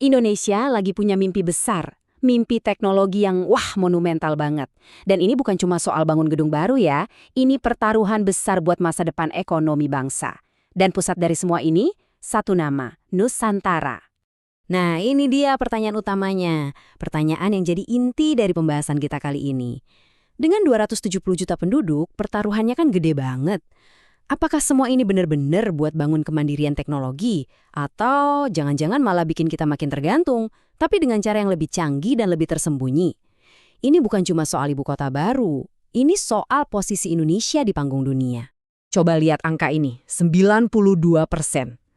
Indonesia lagi punya mimpi besar. Mimpi teknologi yang monumental banget. Dan ini bukan cuma soal bangun gedung baru ya. Ini pertaruhan besar buat masa depan ekonomi bangsa. Dan pusat dari semua ini, satu nama, Nusantara. Nah, ini dia pertanyaan utamanya. Pertanyaan yang jadi inti dari pembahasan kita kali ini. Dengan 270 juta penduduk, pertaruhannya kan gede banget. Apakah semua ini benar-benar buat bangun kemandirian teknologi? Atau jangan-jangan malah bikin kita makin tergantung, tapi dengan cara yang lebih canggih dan lebih tersembunyi? Ini bukan cuma soal ibu kota baru, ini soal posisi Indonesia di panggung dunia. Coba lihat angka ini, 92%.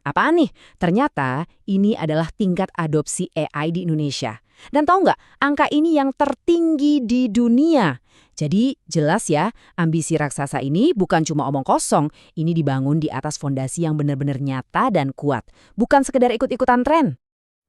Apaan nih? Ternyata ini adalah tingkat adopsi AI di Indonesia. Dan tahu nggak, angka ini yang tertinggi di dunia. Jadi jelas ya, ambisi raksasa ini bukan cuma omong kosong, ini dibangun di atas fondasi yang benar-benar nyata dan kuat. Bukan sekedar ikut-ikutan tren.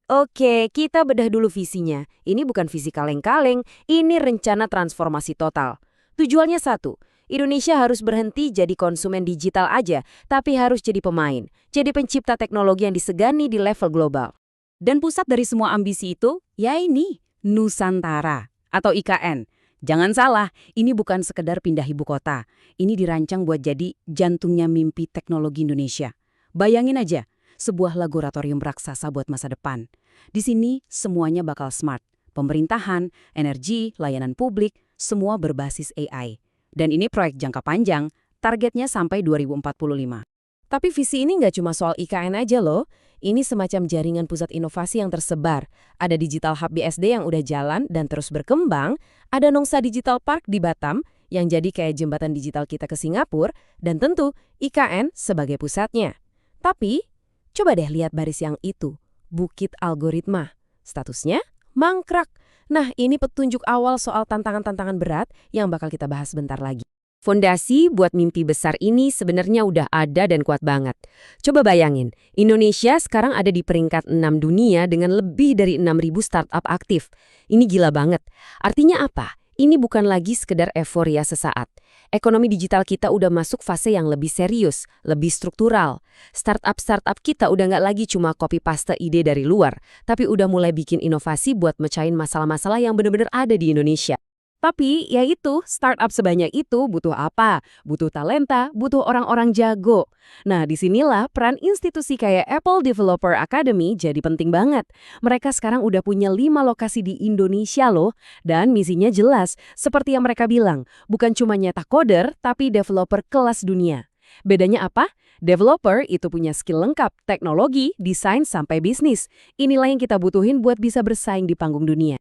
Oke, kita bedah dulu visinya. Ini bukan visi kaleng-kaleng, ini rencana transformasi total. Tujuannya satu, Indonesia harus berhenti jadi konsumen digital aja, tapi harus jadi pemain. Jadi pencipta teknologi yang disegani di level global. Dan pusat dari semua ambisi itu, ya ini, Nusantara atau IKN. Jangan salah, ini bukan sekedar pindah ibu kota. Ini dirancang buat jadi jantungnya mimpi teknologi Indonesia. Bayangin aja, sebuah laboratorium raksasa buat masa depan. Di sini semuanya bakal smart. Pemerintahan, energi, layanan publik, semua berbasis AI. Dan ini proyek jangka panjang, targetnya sampai 2045. Tapi visi ini nggak cuma soal IKN aja loh. Ini semacam jaringan pusat inovasi yang tersebar. Ada Digital Hub BSD yang udah jalan dan terus berkembang. Ada Nongsa Digital Park di Batam yang jadi kayak jembatan digital kita ke Singapura. Dan tentu IKN sebagai pusatnya. Tapi, coba deh lihat baris yang itu. Bukit Algoritma. Statusnya mangkrak. Nah, ini petunjuk awal soal tantangan-tantangan berat yang bakal kita bahas sebentar lagi. Fondasi buat mimpi besar ini sebenarnya udah ada dan kuat banget. Coba bayangin, Indonesia sekarang ada di peringkat 6 dunia dengan lebih dari 6.000 startup aktif. Ini gila banget. Artinya apa? Ini bukan lagi sekedar euforia sesaat. Ekonomi digital kita udah masuk fase yang lebih serius, lebih struktural. Startup kita udah nggak lagi cuma copy-paste ide dari luar, tapi udah mulai bikin inovasi buat mecahin masalah-masalah yang benar-benar ada di Indonesia. Tapi, ya itu, startup sebanyak itu butuh apa? Butuh talenta, butuh orang-orang jago. Nah, disinilah peran institusi kayak Apple Developer Academy jadi penting banget. Mereka sekarang udah punya 5 lokasi di Indonesia loh, dan misinya jelas, seperti yang mereka bilang, bukan cuma nyetak coder, tapi developer kelas dunia. Bedanya apa? Developer itu punya skill lengkap, teknologi, desain, sampai bisnis. Inilah yang kita butuhin buat bisa bersaing di panggung dunia.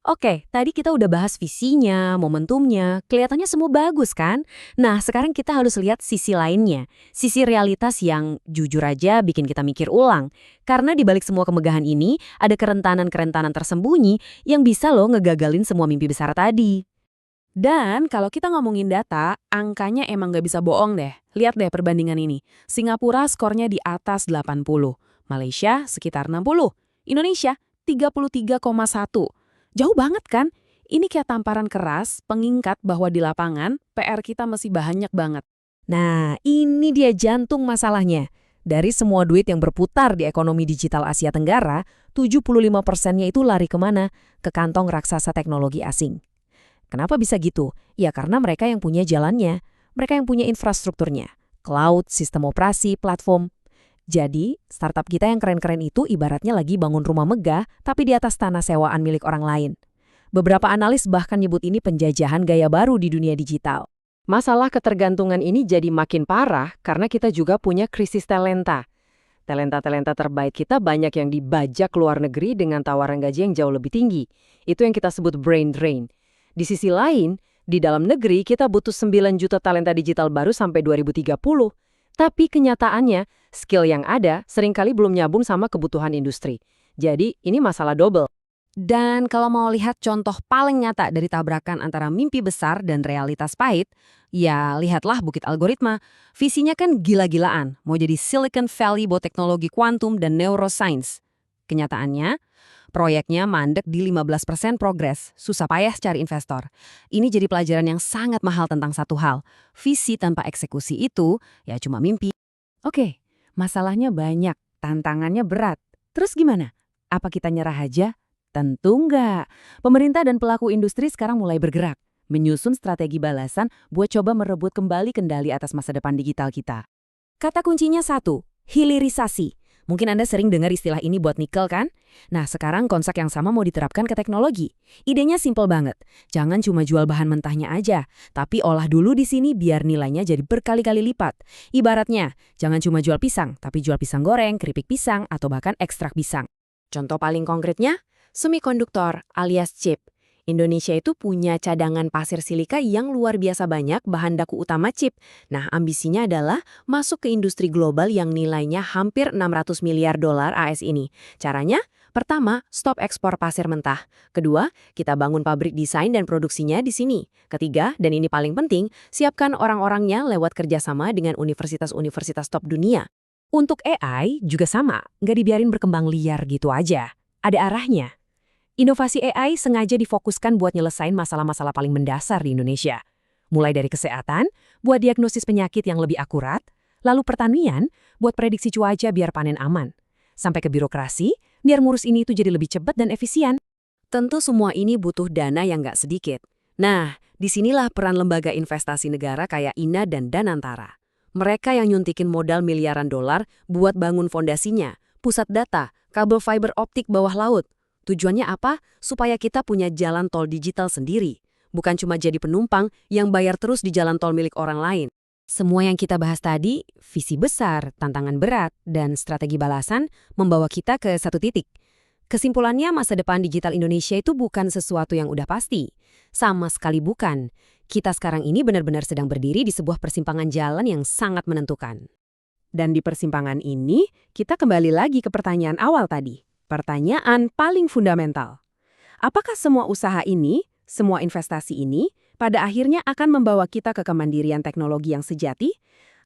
Oke, tadi kita udah bahas visinya, momentumnya, kelihatannya semua bagus kan? Nah, sekarang kita harus lihat sisi lainnya, sisi realitas yang jujur aja bikin kita mikir ulang. Karena di balik semua kemegahan ini, ada kerentanan-kerentanan tersembunyi yang bisa loh ngegagalin semua mimpi besar tadi. Dan kalau kita ngomongin data, angkanya emang nggak bisa bohong deh. Lihat deh perbandingan ini. Singapura skornya di atas 80, Malaysia sekitar 60, Indonesia 33,1. Jauh banget kan? Ini kayak tamparan keras, pengingat bahwa di lapangan, PR kita masih banyak banget. Nah, ini dia jantung masalahnya. Dari semua duit yang berputar di ekonomi digital Asia Tenggara, 75%-nya itu lari kemana? Ke kantong raksasa teknologi asing. Kenapa bisa gitu? Ya karena mereka yang punya jalannya. Mereka yang punya infrastrukturnya. Cloud, sistem operasi, platform. Jadi, startup kita yang keren-keren itu ibaratnya lagi bangun rumah megah, tapi di atas tanah sewaan milik orang lain. Beberapa analis bahkan nyebut ini penjajahan gaya baru di dunia digital. Masalah ketergantungan ini jadi makin parah karena kita juga punya krisis talenta. Talenta-talenta terbaik kita banyak yang dibajak luar negeri dengan tawaran gaji yang jauh lebih tinggi. Itu yang kita sebut brain drain. Di sisi lain, di dalam negeri kita butuh 9 juta talenta digital baru sampai 2030. Tapi kenyataannya, skill yang ada seringkali belum nyambung sama kebutuhan industri. Jadi, ini masalah double. Dan kalau mau lihat contoh paling nyata dari tabrakan antara mimpi besar dan realitas pahit, ya lihatlah Bukit Algoritma. Visinya kan gila-gilaan, mau jadi Silicon Valley buat teknologi kuantum dan neuroscience. Kenyataannya, proyeknya mandek di 15% progres, susah payah cari investor. Ini jadi pelajaran yang sangat mahal tentang satu hal. Visi tanpa eksekusi itu ya cuma mimpi. Oke, masalahnya banyak, tantangannya berat. Terus gimana? Apa kita nyerah aja? Tentu enggak. Pemerintah dan pelaku industri sekarang mulai bergerak, menyusun strategi balasan buat coba merebut kembali kendali atas masa depan digital kita. Kata kuncinya satu, hilirisasi. Mungkin Anda sering dengar istilah ini buat nikel kan? Nah, sekarang konsep yang sama mau diterapkan ke teknologi. Idenya simpel banget. Jangan cuma jual bahan mentahnya aja, tapi olah dulu di sini biar nilainya jadi berkali-kali lipat. Ibaratnya, jangan cuma jual pisang, tapi jual pisang goreng, keripik pisang, atau bahkan ekstrak pisang. Contoh paling konkretnya, semikonduktor alias chip. Indonesia itu punya cadangan pasir silika yang luar biasa banyak bahan baku utama chip. Nah, ambisinya adalah masuk ke industri global yang nilainya hampir 600 miliar dolar AS ini. Caranya, pertama, stop ekspor pasir mentah. Kedua, kita bangun pabrik desain dan produksinya di sini. Ketiga, dan ini paling penting, siapkan orang-orangnya lewat kerjasama dengan universitas-universitas top dunia. Untuk AI juga sama, nggak dibiarin berkembang liar gitu aja. Ada arahnya. Inovasi AI sengaja difokuskan buat nyelesain masalah-masalah paling mendasar di Indonesia. Mulai dari kesehatan, buat diagnosis penyakit yang lebih akurat, lalu pertanian, buat prediksi cuaca biar panen aman. Sampai ke birokrasi, biar ngurus ini itu jadi lebih cepat dan efisien. Tentu semua ini butuh dana yang nggak sedikit. Nah, disinilah peran lembaga investasi negara kayak INA dan Danantara. Mereka yang nyuntikin modal miliaran dolar buat bangun fondasinya, pusat data, kabel fiber optik bawah laut. Tujuannya apa? Supaya kita punya jalan tol digital sendiri. Bukan cuma jadi penumpang yang bayar terus di jalan tol milik orang lain. Semua yang kita bahas tadi, visi besar, tantangan berat, dan strategi balasan membawa kita ke satu titik. Kesimpulannya, masa depan digital Indonesia itu bukan sesuatu yang udah pasti. Sama sekali bukan. Kita sekarang ini benar-benar sedang berdiri di sebuah persimpangan jalan yang sangat menentukan. Dan di persimpangan ini, kita kembali lagi ke pertanyaan awal tadi. Pertanyaan paling fundamental. Apakah semua usaha ini, semua investasi ini, pada akhirnya akan membawa kita ke kemandirian teknologi yang sejati?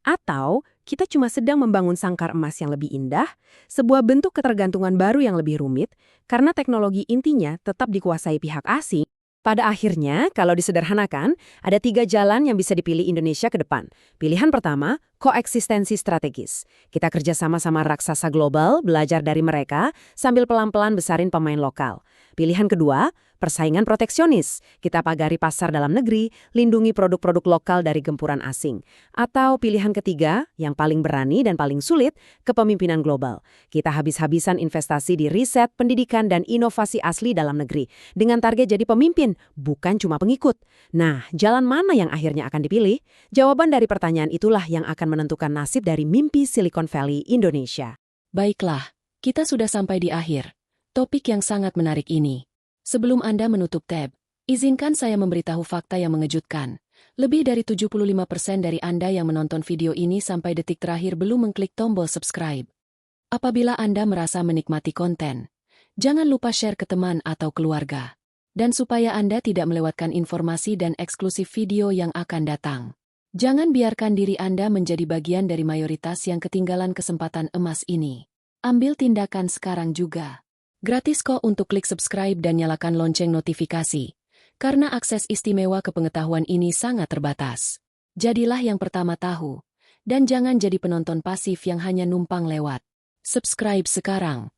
Atau kita cuma sedang membangun sangkar emas yang lebih indah, sebuah bentuk ketergantungan baru yang lebih rumit, karena teknologi intinya tetap dikuasai pihak asing? Pada akhirnya, kalau disederhanakan, ada 3 jalan yang bisa dipilih Indonesia ke depan. Pilihan pertama, koeksistensi strategis. Kita kerjasama sama raksasa global, belajar dari mereka, sambil pelan-pelan besarin pemain lokal. Pilihan kedua, persaingan proteksionis. Kita pagari pasar dalam negeri, lindungi produk-produk lokal dari gempuran asing. Atau pilihan ketiga, yang paling berani dan paling sulit, kepemimpinan global. Kita habis-habisan investasi di riset, pendidikan, dan inovasi asli dalam negeri. Dengan target jadi pemimpin, bukan cuma pengikut. Nah, jalan mana yang akhirnya akan dipilih? Jawaban dari pertanyaan itulah yang akan menentukan nasib dari mimpi Silicon Valley Indonesia. Baiklah, kita sudah sampai di akhir topik yang sangat menarik ini. Sebelum Anda menutup tab, izinkan saya memberitahu fakta yang mengejutkan. Lebih dari 75% dari Anda yang menonton video ini sampai detik terakhir belum mengklik tombol subscribe. Apabila Anda merasa menikmati konten, jangan lupa share ke teman atau keluarga. Dan supaya Anda tidak melewatkan informasi dan eksklusif video yang akan datang, jangan biarkan diri Anda menjadi bagian dari mayoritas yang ketinggalan kesempatan emas ini. Ambil tindakan sekarang juga. Gratis kok untuk klik subscribe dan nyalakan lonceng notifikasi, karena akses istimewa ke pengetahuan ini sangat terbatas. Jadilah yang pertama tahu, dan jangan jadi penonton pasif yang hanya numpang lewat. Subscribe sekarang.